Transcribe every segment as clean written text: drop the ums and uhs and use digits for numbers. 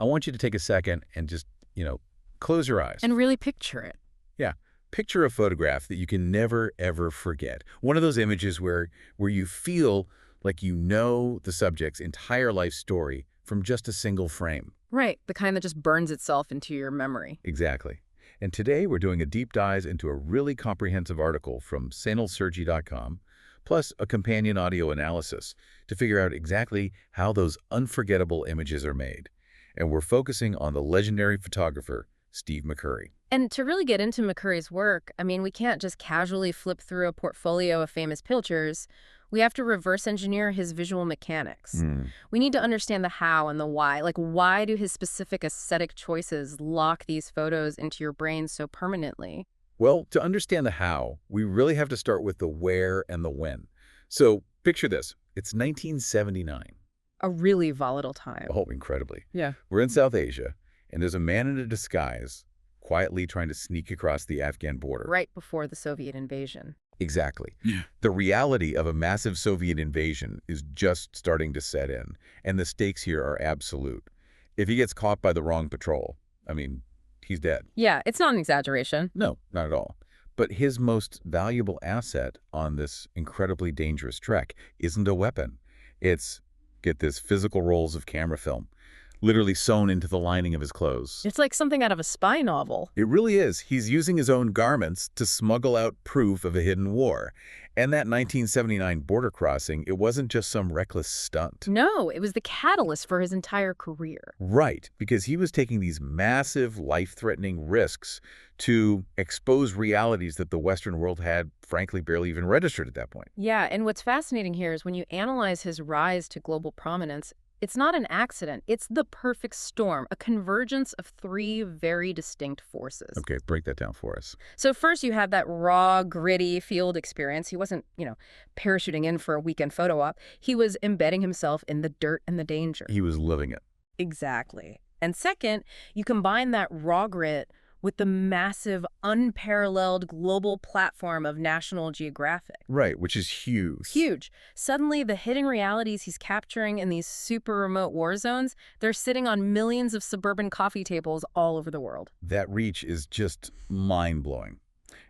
I want you to take a second and just, close your eyes. And really picture it. Yeah. Picture a photograph that you can never, ever forget. One of those images where you feel like you know the subject's entire life story from just a single frame. Right, the kind that just burns itself into your memory. Exactly. And today we're doing a deep dive into a really comprehensive article from sanalsurgi.com, plus a companion audio analysis to figure out exactly how those unforgettable images are made. And we're focusing on the legendary photographer, Steve McCurry. And to really get into McCurry's work, we can't just casually flip through a portfolio of famous pictures. We have to reverse engineer his visual mechanics. We need to understand the how and the why. Like, why do his specific aesthetic choices lock these photos into your brain so permanently? Well, to understand the how, we really have to start with the where and the when. So picture this. It's 1979. A really volatile time. Oh, incredibly. Yeah. We're in South Asia, and there's a man in a disguise quietly trying to sneak across the Afghan border. Right before the Soviet invasion. Exactly. Yeah. The reality of a massive Soviet invasion is just starting to set in, and the stakes here are absolute. If he gets caught by the wrong patrol, he's dead. Yeah, it's not an exaggeration. No, not at all. But his most valuable asset on this incredibly dangerous trek isn't a weapon. It's, get this, physical rolls of camera film, literally sewn into the lining of his clothes. It's like something out of a spy novel. It really is. He's using his own garments to smuggle out proof of a hidden war. And that 1979 border crossing, it wasn't just some reckless stunt. No, it was the catalyst for his entire career. Right, because he was taking these massive, life-threatening risks to expose realities that the Western world had, frankly, barely even registered at that point. Yeah, and what's fascinating here is when you analyze his rise to global prominence, it's not an accident. It's the perfect storm, a convergence of three very distinct forces. Okay, break that down for us. So first you have that raw, gritty field experience. He wasn't, parachuting in for a weekend photo op. He was embedding himself in the dirt and the danger. He was living it. Exactly. And second, you combine that raw grit with the massive, unparalleled global platform of National Geographic. Right, which is huge. Huge. Suddenly, the hidden realities he's capturing in these super remote war zones, they're sitting on millions of suburban coffee tables all over the world. That reach is just mind-blowing.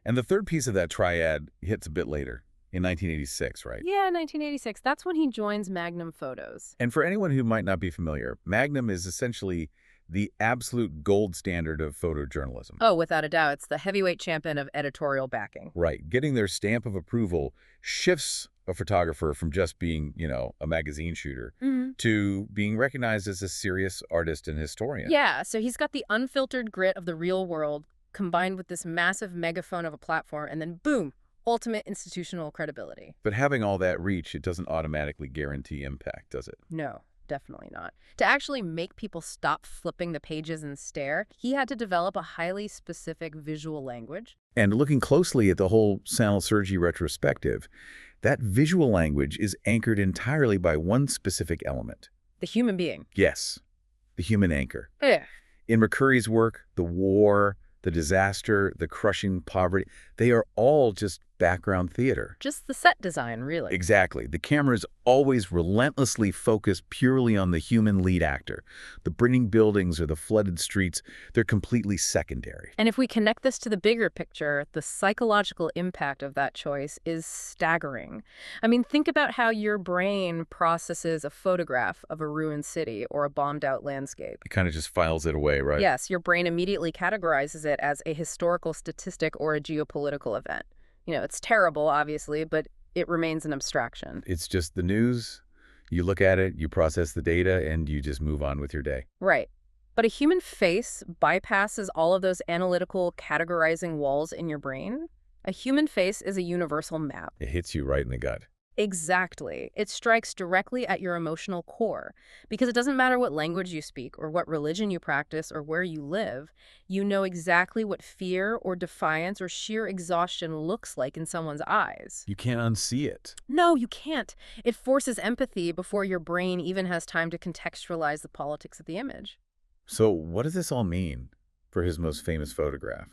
And the third piece of that triad hits a bit later, in 1986, right? Yeah, 1986. That's when he joins Magnum Photos. And for anyone who might not be familiar, Magnum is essentially the absolute gold standard of photojournalism. Oh, without a doubt. It's the heavyweight champion of editorial backing. Right. Getting their stamp of approval shifts a photographer from just being, a magazine shooter to being recognized as a serious artist and historian. Yeah, so he's got the unfiltered grit of the real world combined with this massive megaphone of a platform, and then boom, ultimate institutional credibility. But having all that reach, it doesn't automatically guarantee impact, does it? No. Definitely not. To actually make people stop flipping the pages and stare, he had to develop a highly specific visual language. And looking closely at the whole Sanalsurgi retrospective, that visual language is anchored entirely by one specific element. The human being. Yes, the human anchor. Yeah. In McCurry's work, the war, the disaster, the crushing poverty, they are all just background theater. Just the set design, really. Exactly. The camera is always relentlessly focused purely on the human lead actor. The burning buildings or the flooded streets, they're completely secondary. And if we connect this to the bigger picture, the psychological impact of that choice is staggering. Think about how your brain processes a photograph of a ruined city or a bombed-out landscape. It kind of just files it away, right? Yes, your brain immediately categorizes it as a historical statistic or a geopolitical event. It's terrible, obviously, but it remains an abstraction. It's just the news. You look at it, you process the data, and you just move on with your day. Right. But a human face bypasses all of those analytical, categorizing walls in your brain. A human face is a universal map. It hits you right in the gut. Exactly. It strikes directly at your emotional core. Because it doesn't matter what language you speak or what religion you practice or where you live, you know exactly what fear or defiance or sheer exhaustion looks like in someone's eyes. You can't unsee it. No, you can't. It forces empathy before your brain even has time to contextualize the politics of the image. So what does this all mean for his most famous photograph?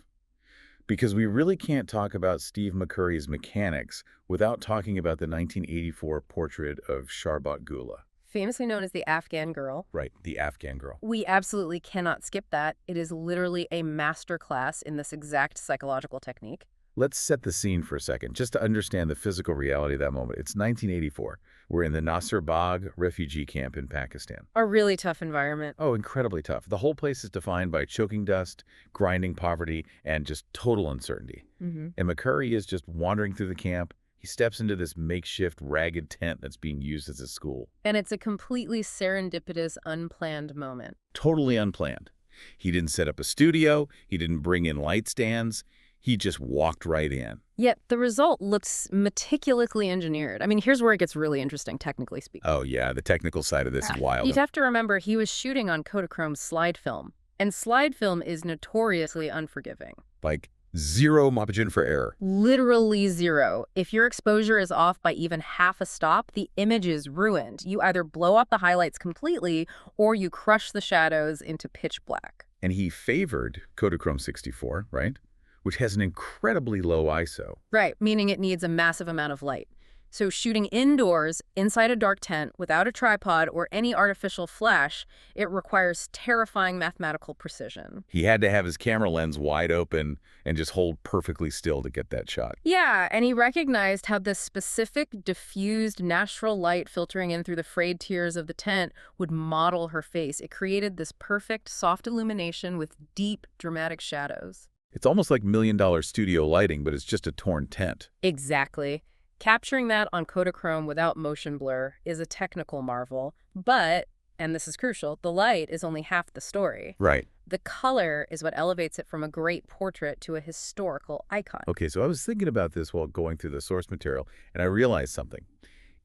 Because we really can't talk about Steve McCurry's mechanics without talking about the 1984 portrait of Sharbat Gula. Famously known as the Afghan Girl. Right, the Afghan Girl. We absolutely cannot skip that. It is literally a masterclass in this exact psychological technique. Let's set the scene for a second, just to understand the physical reality of that moment. It's 1984. We're in the Nasir Bagh refugee camp in Pakistan. A really tough environment. Oh, incredibly tough. The whole place is defined by choking dust, grinding poverty, and just total uncertainty. And McCurry is just wandering through the camp. He steps into this makeshift, ragged tent that's being used as a school. And it's a completely serendipitous, unplanned moment. Totally unplanned. He didn't set up a studio. He didn't bring in light stands. He just walked right in. Yet the result looks meticulously engineered. I mean, here's where it gets really interesting, technically speaking. Oh, yeah, the technical side of this is wild. You'd have to remember he was shooting on Kodachrome slide film. And slide film is notoriously unforgiving. Like, zero margin for error. Literally zero. If your exposure is off by even half a stop, the image is ruined. You either blow up the highlights completely or you crush the shadows into pitch black. And he favored Kodachrome 64, right? Which has an incredibly low ISO. Right, meaning it needs a massive amount of light. So shooting indoors, inside a dark tent, without a tripod or any artificial flash, it requires terrifying mathematical precision. He had to have his camera lens wide open and just hold perfectly still to get that shot. Yeah, and he recognized how this specific, diffused, natural light filtering in through the frayed tiers of the tent would model her face. It created this perfect, soft illumination with deep, dramatic shadows. It's almost like $1 million studio lighting, but it's just a torn tent. Exactly. Capturing that on Kodachrome without motion blur is a technical marvel, but, and this is crucial, the light is only half the story. Right. The color is what elevates it from a great portrait to a historical icon. Okay, so I was thinking about this while going through the source material, and I realized something.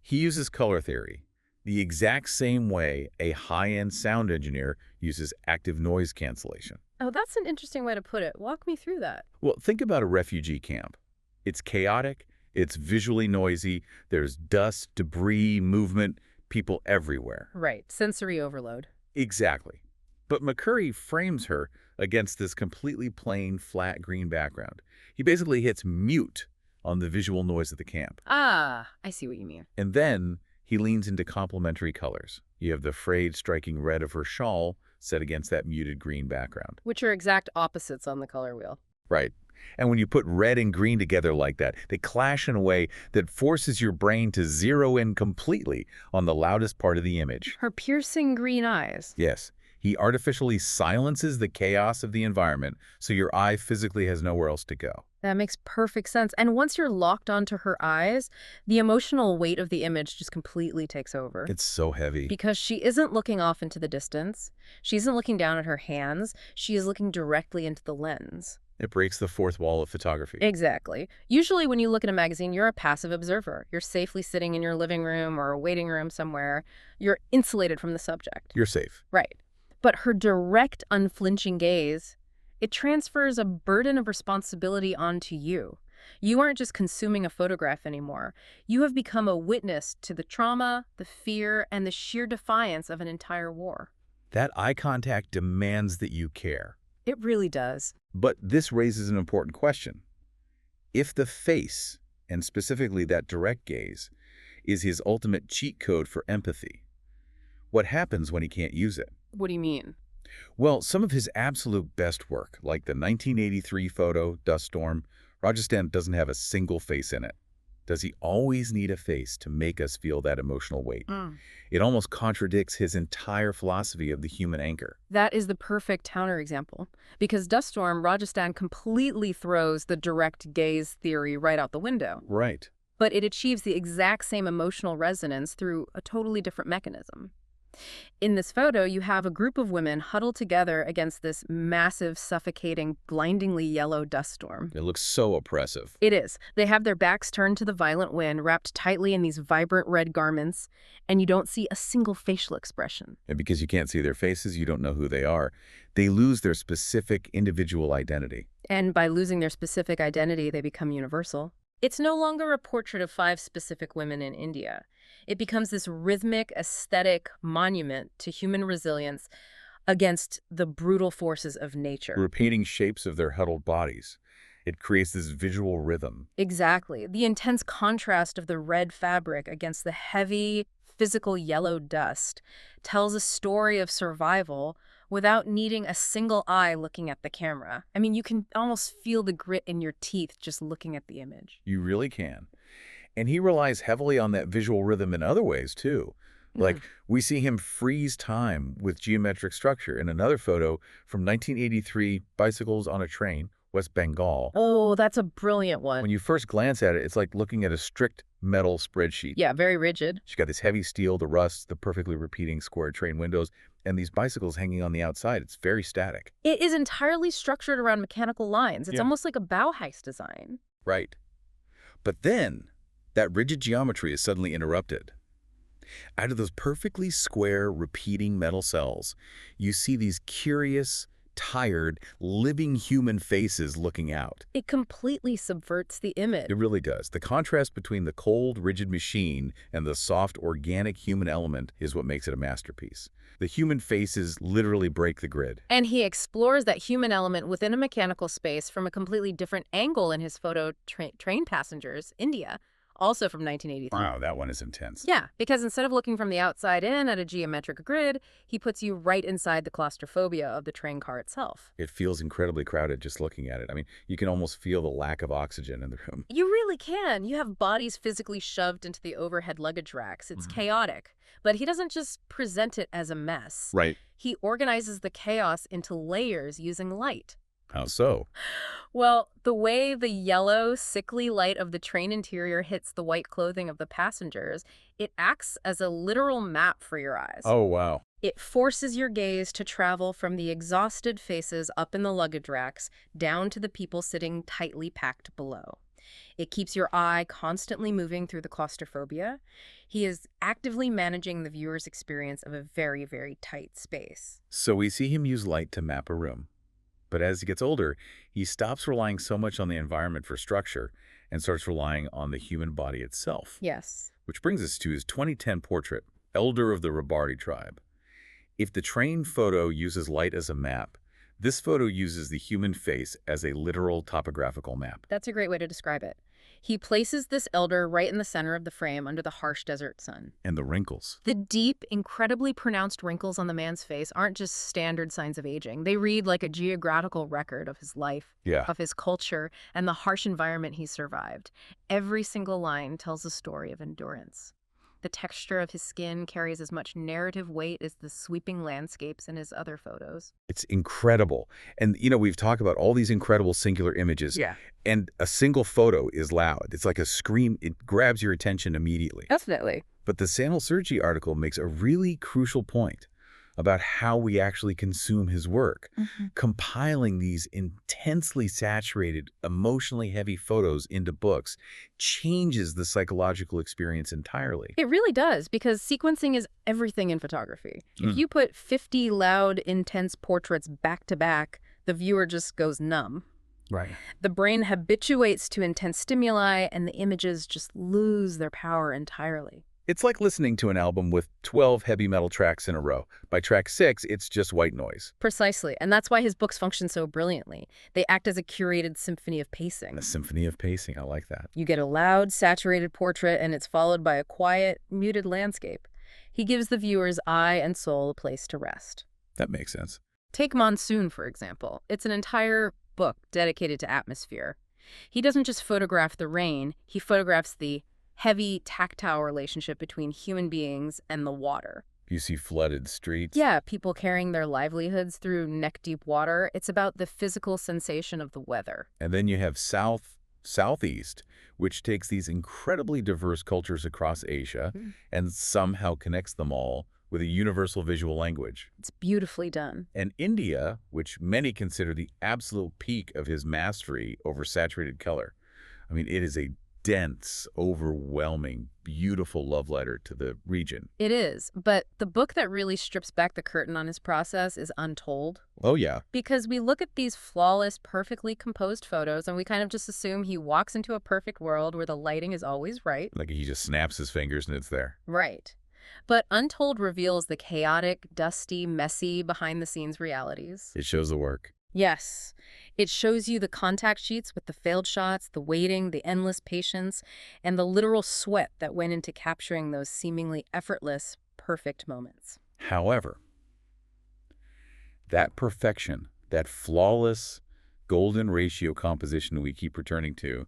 He uses color theory the exact same way a high-end sound engineer uses active noise cancellation. Oh, that's an interesting way to put it. Walk me through that. Well, think about a refugee camp. It's chaotic. It's visually noisy. There's dust, debris, movement, people everywhere. Right. Sensory overload. Exactly. But McCurry frames her against this completely plain, flat green background. He basically hits mute on the visual noise of the camp. Ah, I see what you mean. And then he leans into complementary colors. You have the frayed, striking red of her shawl set against that muted green background. Which are exact opposites on the color wheel. Right. And when you put red and green together like that, they clash in a way that forces your brain to zero in completely on the loudest part of the image. Her piercing green eyes. Yes. He artificially silences the chaos of the environment so your eye physically has nowhere else to go. That makes perfect sense. And once you're locked onto her eyes, the emotional weight of the image just completely takes over. It's so heavy. Because she isn't looking off into the distance. She isn't looking down at her hands. She is looking directly into the lens. It breaks the fourth wall of photography. Exactly. Usually when you look at a magazine, you're a passive observer. You're safely sitting in your living room or a waiting room somewhere. You're insulated from the subject. You're safe. Right. But her direct, unflinching gaze, it transfers a burden of responsibility onto you. You aren't just consuming a photograph anymore. You have become a witness to the trauma, the fear, and the sheer defiance of an entire war. That eye contact demands that you care. It really does. But this raises an important question. If the face, and specifically that direct gaze, is his ultimate cheat code for empathy, what happens when he can't use it? What do you mean? Well, some of his absolute best work, like the 1983 photo, Dust Storm, Rajasthan doesn't have a single face in it. Does he always need a face to make us feel that emotional weight? It almost contradicts his entire philosophy of the human anchor. That is the perfect counterexample. Because Dust Storm, Rajasthan completely throws the direct gaze theory right out the window. Right. But it achieves the exact same emotional resonance through a totally different mechanism. In this photo, you have a group of women huddled together against this massive, suffocating, blindingly yellow dust storm. It looks so oppressive. It is. They have their backs turned to the violent wind, wrapped tightly in these vibrant red garments, and you don't see a single facial expression. And because you can't see their faces, you don't know who they are. They lose their specific individual identity. And by losing their specific identity, they become universal. It's no longer a portrait of 5 specific women in India. It becomes this rhythmic, aesthetic monument to human resilience against the brutal forces of nature. We're painting shapes of their huddled bodies. It creates this visual rhythm. Exactly. The intense contrast of the red fabric against the heavy, physical yellow dust, tells a story of survival without needing a single eye looking at the camera. I mean, you can almost feel the grit in your teeth just looking at the image. You really can. And he relies heavily on that visual rhythm in other ways, too. Like, we see him freeze time with geometric structure in another photo from 1983, Bicycles on a Train, West Bengal. Oh, that's a brilliant one. When you first glance at it, it's like looking at a strict metal spreadsheet. Yeah, very rigid. She's got this heavy steel, the rust, the perfectly repeating square train windows, and these bicycles hanging on the outside. It's very static. It is entirely structured around mechanical lines. It's almost like a Bauhaus design. Right. But then, that rigid geometry is suddenly interrupted. Out of those perfectly square, repeating metal cells, you see these curious, tired, living human faces looking out. It completely subverts the image. It really does. The contrast between the cold, rigid machine and the soft, organic human element is what makes it a masterpiece. The human faces literally break the grid. And he explores that human element within a mechanical space from a completely different angle in his photo Train Passengers, India, also from 1983. Wow, that one is intense. Yeah, because instead of looking from the outside in at a geometric grid, he puts you right inside the claustrophobia of the train car itself. It feels incredibly crowded just looking at it. I mean, you can almost feel the lack of oxygen in the room. You really can. You have bodies physically shoved into the overhead luggage racks. It's chaotic. But he doesn't just present it as a mess. Right. He organizes the chaos into layers using light. How so? Well, the way the yellow, sickly light of the train interior hits the white clothing of the passengers, it acts as a literal map for your eyes. Oh, wow. It forces your gaze to travel from the exhausted faces up in the luggage racks down to the people sitting tightly packed below. It keeps your eye constantly moving through the claustrophobia. He is actively managing the viewer's experience of a very, very tight space. So we see him use light to map a room. But as he gets older, he stops relying so much on the environment for structure and starts relying on the human body itself. Yes. Which brings us to his 2010 portrait, Elder of the Rabari Tribe. If the train photo uses light as a map, this photo uses the human face as a literal topographical map. That's a great way to describe it. He places this elder right in the center of the frame under the harsh desert sun. And the wrinkles. The deep, incredibly pronounced wrinkles on the man's face aren't just standard signs of aging. They read like a geographical record of his life, of his culture, and the harsh environment he survived. Every single line tells a story of endurance. The texture of his skin carries as much narrative weight as the sweeping landscapes in his other photos. It's incredible. And, we've talked about all these incredible singular images. Yeah. And a single photo is loud. It's like a scream. It grabs your attention immediately. Definitely. But the Sanal Sergi article makes a really crucial point about how we actually consume his work. Compiling these intensely saturated, emotionally heavy photos into books changes the psychological experience entirely. It really does, because sequencing is everything in photography. If you put 50 loud, intense portraits back to back, the viewer just goes numb. Right. The brain habituates to intense stimuli, and the images just lose their power entirely. It's like listening to an album with 12 heavy metal tracks in a row. By track 6, it's just white noise. Precisely, and that's why his books function so brilliantly. They act as a curated symphony of pacing. A symphony of pacing, I like that. You get a loud, saturated portrait, and it's followed by a quiet, muted landscape. He gives the viewer's eye and soul a place to rest. That makes sense. Take Monsoon, for example. It's an entire book dedicated to atmosphere. He doesn't just photograph the rain, he photographs the heavy, tactile relationship between human beings and the water. You see flooded streets. Yeah, people carrying their livelihoods through neck-deep water. It's about the physical sensation of the weather. And then you have Southeast, which takes these incredibly diverse cultures across Asia and somehow connects them all with a universal visual language. It's beautifully done. And India, which many consider the absolute peak of his mastery over saturated color. I mean, it is a dense, overwhelming, beautiful love letter to the region. It is, but the book that really strips back the curtain on his process is Untold. Oh, yeah. Because we look at these flawless, perfectly composed photos and we kind of just assume he walks into a perfect world where the lighting is always right. Like he just snaps his fingers and it's there. Right. But Untold reveals the chaotic, dusty, messy, behind-the-scenes realities. It shows the work. Yes. It shows you the contact sheets with the failed shots, the waiting, the endless patience, and the literal sweat that went into capturing those seemingly effortless, perfect moments. However, that perfection, that flawless golden ratio composition we keep returning to,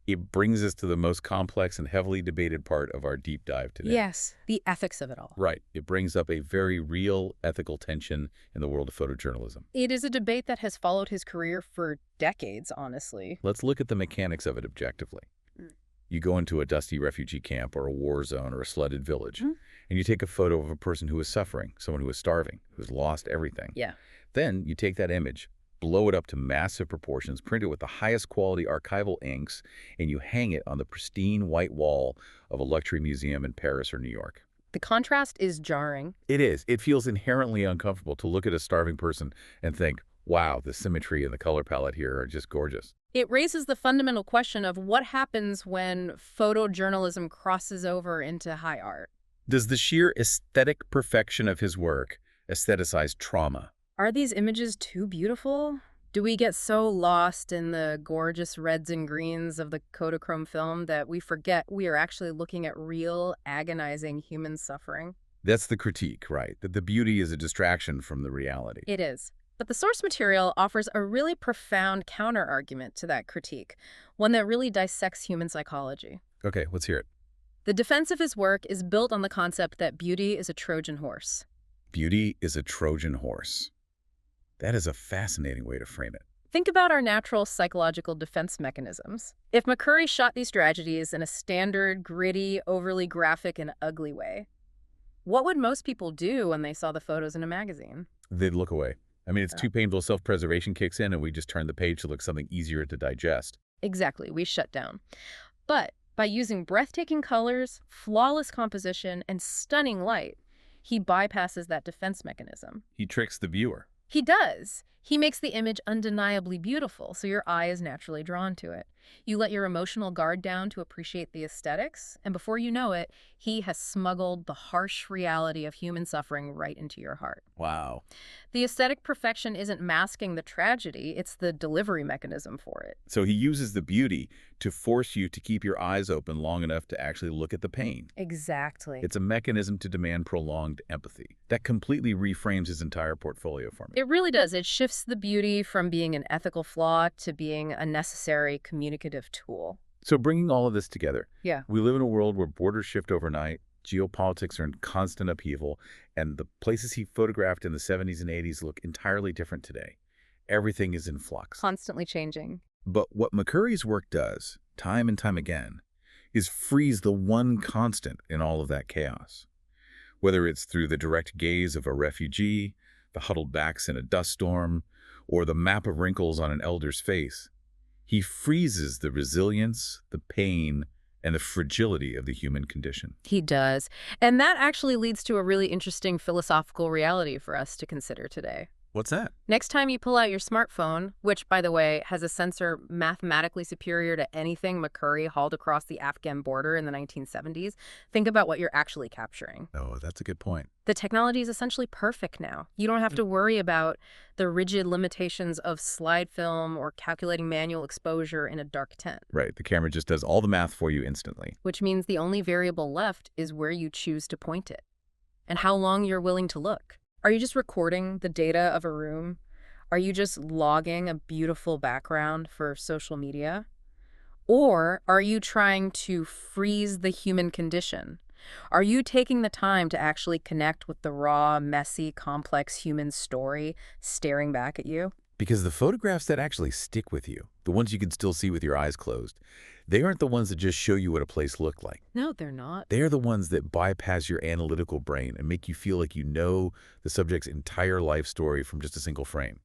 it brings us to the most complex and heavily debated part of our deep dive today. Yes, the ethics of it all. Right. It brings up a very real ethical tension in the world of photojournalism. It is a debate that has followed his career for decades, honestly. Let's look at the mechanics of it objectively. Mm. You go into a dusty refugee camp or a war zone or a flooded village, Mhm. and you take a photo of a person who is suffering, someone who is starving, who's lost everything. Yeah. Then you take that image, blow it up to massive proportions, print it with the highest quality archival inks, and you hang it on the pristine white wall of a luxury museum in Paris or New York. The contrast is jarring. It is. It feels inherently uncomfortable to look at a starving person and think, wow, the symmetry and the color palette here are just gorgeous. It raises the fundamental question of what happens when photojournalism crosses over into high art. Does the sheer aesthetic perfection of his work aestheticize trauma? Are these images too beautiful? Do we get so lost in the gorgeous reds and greens of the Kodachrome film that we forget we are actually looking at real, agonizing human suffering? That's the critique, right? That the beauty is a distraction from the reality. It is. But the source material offers a really profound counter-argument to that critique, one that really dissects human psychology. Okay, let's hear it. The defense of his work is built on the concept that beauty is a Trojan horse. Beauty is a Trojan horse. That is a fascinating way to frame it. Think about our natural psychological defense mechanisms. If McCurry shot these tragedies in a standard, gritty, overly graphic, and ugly way, what would most people do when they saw the photos in a magazine? They'd look away. I mean, it's too painful. Self-preservation kicks in and we just turn the page to look something easier to digest. Exactly, we shut down. But by using breathtaking colors, flawless composition, and stunning light, he bypasses that defense mechanism. He tricks the viewer. He does. He makes the image undeniably beautiful, so your eye is naturally drawn to it. You let your emotional guard down to appreciate the aesthetics, and before you know it, he has smuggled the harsh reality of human suffering right into your heart. Wow. The aesthetic perfection isn't masking the tragedy, it's the delivery mechanism for it. So he uses the beauty to force you to keep your eyes open long enough to actually look at the pain. Exactly. It's a mechanism to demand prolonged empathy. That completely reframes his entire portfolio for me. It really does. It shifts the beauty from being an ethical flaw to being a necessary communicative tool. So bringing all of this together, Yeah. we live in a world where borders shift overnight, geopolitics are in constant upheaval, and the places he photographed in the 70s and 80s look entirely different today. Everything is in flux. Constantly changing. But what McCurry's work does, time and time again, is freeze the one constant in all of that chaos. Whether it's through the direct gaze of a refugee, the huddled backs in a dust storm, or the map of wrinkles on an elder's face, he freezes the resilience, the pain, and the fragility of the human condition. He does. And that actually leads to a really interesting philosophical reality for us to consider today. What's that? Next time you pull out your smartphone, which, by the way, has a sensor mathematically superior to anything McCurry hauled across the Afghan border in the 1970s, think about what you're actually capturing. Oh, that's a good point. The technology is essentially perfect now. You don't have to worry about the rigid limitations of slide film or calculating manual exposure in a dark tent. Right, the camera just does all the math for you instantly. Which means the only variable left is where you choose to point it and how long you're willing to look. Are you just recording the data of a room? Are you just logging a beautiful background for social media? Or are you trying to freeze the human condition? Are you taking the time to actually connect with the raw, messy, complex human story staring back at you? Because the photographs that actually stick with you, the ones you can still see with your eyes closed, they aren't the ones that just show you what a place looked like. No, they're not. They are the ones that bypass your analytical brain and make you feel like you know the subject's entire life story from just a single frame.